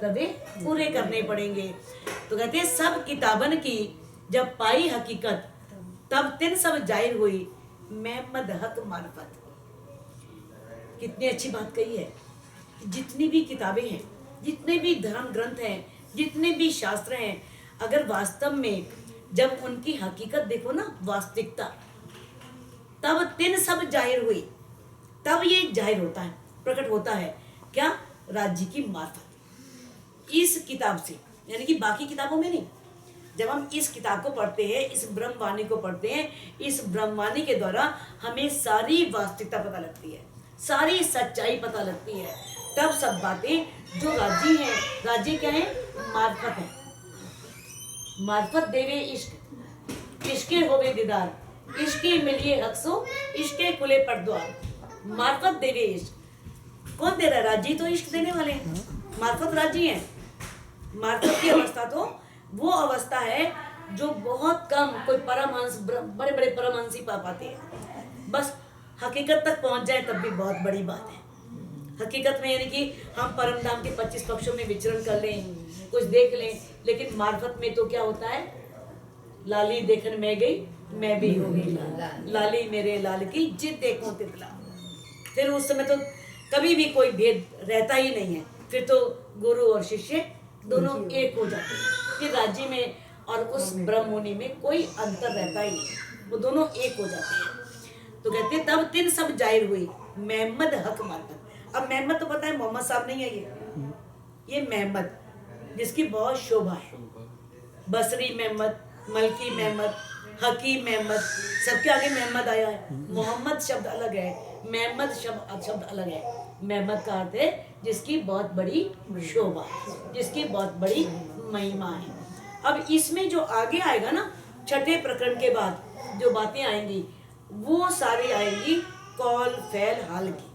कर्तव्य पूरे करने पड़ेंगे। तो कहते हैं सब किताबन की जब पाई हकीकत, तब तिन सब जाहिर हुई महमद हक मार्फत। कितनी अच्छी बात कही है। जितनी भी किताबें हैं, जितने भी धर्म ग्रंथ हैं, जितने भी शास्त्र हैं, अगर वास्तव में जब उनकी हकीकत देखो ना, वास्तविकता, तब तिन सब जाहिर हुई, तब ये जाहिर होता है, प्रकट होता है। क्या? राज्य की मार्फत, इस किताब से, यानी कि बाकी किताबों में नहीं। जब हम इस किताब को पढ़ते हैं, इस ब्रह्मवाणी को पढ़ते हैं, इस ब्रह्मवाणी के द्वारा हमें सारी वास्तविकता पता लगती है, सारी सच्चाई पता लगती है। तब सब बातें जो राज्य हैं, राज्य क्या है? मार्फत है। मार्फत देवे इश्क, इश्के होवे दीदार, इश्के मिलिए हक्सो, इश्के खुले परद्वार। मार्फत देवे इश्क, कौन दे रहा है? राज्य तो इश्क देने वाले हैं, मार्फत राज्य है। मार्फत की अवस्था तो वो अवस्था है जो बहुत कम कोई परमहंस, बड़े बड़े परमहंस ही पा पाते हैं। बस हकीकत तक पहुंच जाए तब भी बहुत बड़ी बात है। हकीकत में यानी कि हम परम धाम के 25 पक्षों में विचरण कर लें, कुछ देख लें, लेकिन मार्फत में तो क्या होता है? लाली देखन में गई, मैं भी हो गई लाल, लाली मेरे लाल की जिद देखो तितला। फिर उस समय तो कभी भी कोई भेद रहता ही नहीं है। फिर तो गुरु और शिष्य दोनों एक हो जाते हैं। फिर राज्य में और उस ब्रह्ममुनि में कोई अंतर रहता ही नहीं, वो दोनों एक हो जाते हैं। तो कहते हैं तब तिन सब जाहिर हुई महमद हक मार्फत। अब महमद तो पता है मोहम्मद साहब नहीं है, ये महमद जिसकी बहुत शोभा है। बसरी महमद, मलकी महमद, हकीम महमद, सबके आगे महमद आया है। मोहम्मद शब्द अलग है, महमद शब्द अलग है। महमद का अर्थ है जिसकी बहुत बड़ी शोभा, जिसकी बहुत बड़ी महिमा है। अब इसमें जो आगे आएगा ना, छठे प्रकरण के बाद जो बातें आएंगी वो सारी आएंगी कौल फैल हाल की।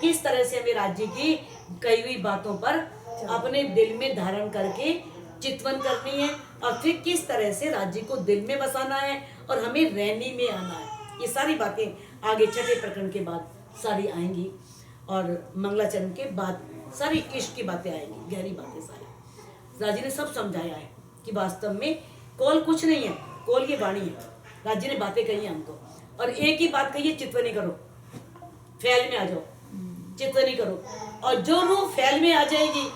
किस तरह से हमें राज्य की कई हुई बातों पर अपने दिल में धारण करके चितवन करनी है, और फिर किस तरह से राज्य को दिल में बसाना है और हमें रहनी में आना है। ये सारी बातें आगे छठे प्रकरण के बाद सारी आएंगी, और मंगलाचरण के बाद सारी इश्क की बातें आएंगी, गहरी बातें सारी। राज्य ने सब समझाया है कि वास्तव में कौल कुछ नहीं है, कौल की वाणी है। राज्य ने बातें कही है हमको, और एक ही बात कही है, चितवनी करो, फैल में आ जाओ, चितवनी करो। और जो रूह फैल में आ जाएगी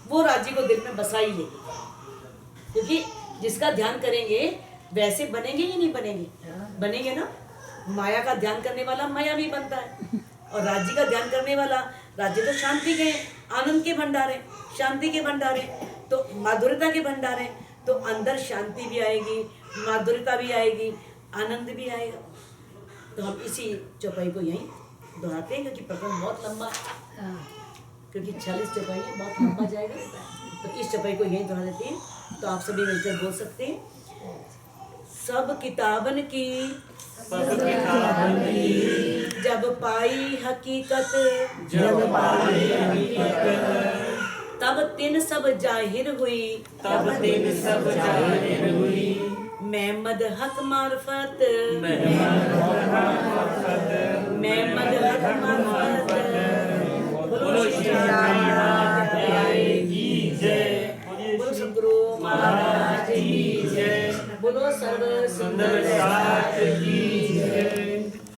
वो राज्य को दिल में बसा ही लेगी, क्योंकि जिसका ध्यान करेंगे वैसे बनेंगे ही नहीं बनेंगे, बनेंगे ना। माया का ध्यान करने वाला माया भी बनता है, और राज्य का ध्यान करने वाला, राज्य तो शांति के, आनंद के भंडार है, शांति के भंडार है, तो माधुर्यता के भंडार है। तो अंदर शांति भी आएगी, माधुर्यता भी आएगी, आनंद भी आएगा। तो हम इसी चौपाई को यहीं दोहराते हैं, क्योंकि प्रकरण बहुत लंबा है, क्योंकि 46 चौपाई है, बहुत लंबा जाएगा। तो इस चौपाई को यहीं दोहरा देते हैं। तो आप सभी मिलकर बोल सकते हैं, सब किताबन की जब पाई हकीकत, जब पाई हकीकत, तब तिन सब जाहिर हुई, तब तिन सब जाहिर हुई महमद हक मार्फत, महमद हक मार्फत। बोलो श्री राम की जय, बोलो सद्गुरु महाराज की जय, बोलो सर्व सुंदर